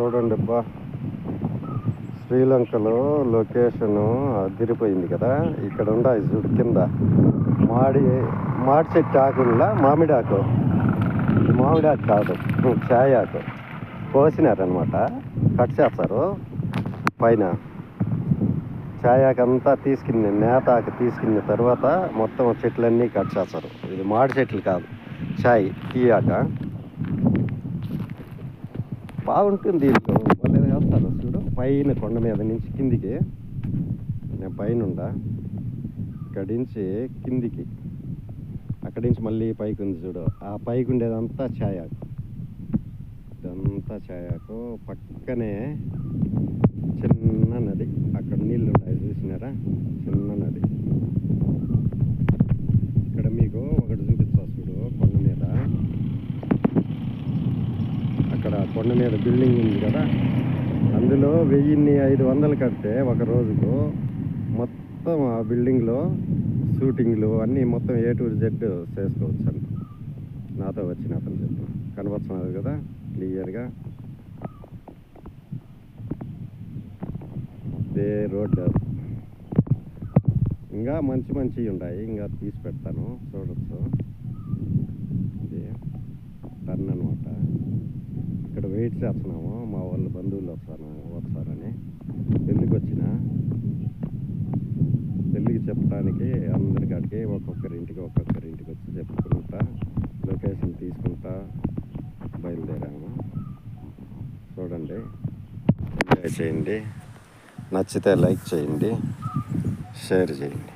చూడండి అబ్బా, శ్రీలంకలో లొకేషను అదిరిపోయింది కదా. ఇక్కడ ఉండాయి చూడు కింద మాడి చెట్టు ఆకుల్లా మామిడాకు. మామిడాకు కాదు, చాయ్ ఆకు కోసినారనమాట. కట్ చేస్తారు పైన. చాయ్ ఆకు అంతా తీసుకుని నేత ఆకు తీసుకున్న తర్వాత మొత్తం చెట్లన్నీ కట్ చేస్తారు. ఇది మాడి చెట్లు కాదు, చాయ్ టీ ఆక. బాగుంటుంది. దీంట్లో మళ్ళీ వేస్తారు చూడు పైన కొండ మీద నుంచి కిందికి. నేను పైన ఉండా, ఇక్కడి నుంచి కిందికి, అక్కడి నుంచి మళ్ళీ పైకి ఉంది చూడు. ఆ పైకి ఉండేదంతా ఛాయాకు. ఇదంతా ఛాయాకు. పక్కనే చిన్న నది, అక్కడ నీళ్ళు ఉన్నాయి చూసినారా, చిన్న నది. ఇక్కడ మీకు ఒకటి చూపిస్తా చూడు, కొండ మీద. అక్కడ కొండ మీద బిల్డింగ్ ఉంది కదా, అందులో 1500 కడితే ఒక రోజుకు మొత్తం ఆ బిల్డింగ్లో షూటింగ్లు అన్నీ మొత్తం A to Z చేసుకోవచ్చు అంట. నాతో వచ్చిన అతను చెప్పు. కనపడుతున్నది కదా క్లియర్గా. ఇదే రోడ్డు. ఇంకా మంచి ఉన్నాయి, ఇంకా తీసి పెడతాను చూడొచ్చు. ఇది టర్న్ అనమాట. ఇక్కడ వెయిట్ చేస్తున్నాము, మా వాళ్ళు బంధువులు వస్తారని. పెళ్ళికి వచ్చిన, పెళ్ళికి చెప్పడానికి అందరికాడికి ఒక్కొక్కరింటికి వచ్చి చెప్పుకుంటా లొకేషన్ తీసుకుంటా బయలుదేరాము. చూడండి, ఎంజాయ్ చేయండి. నచ్చితే లైక్ చేయండి, షేర్ చేయండి.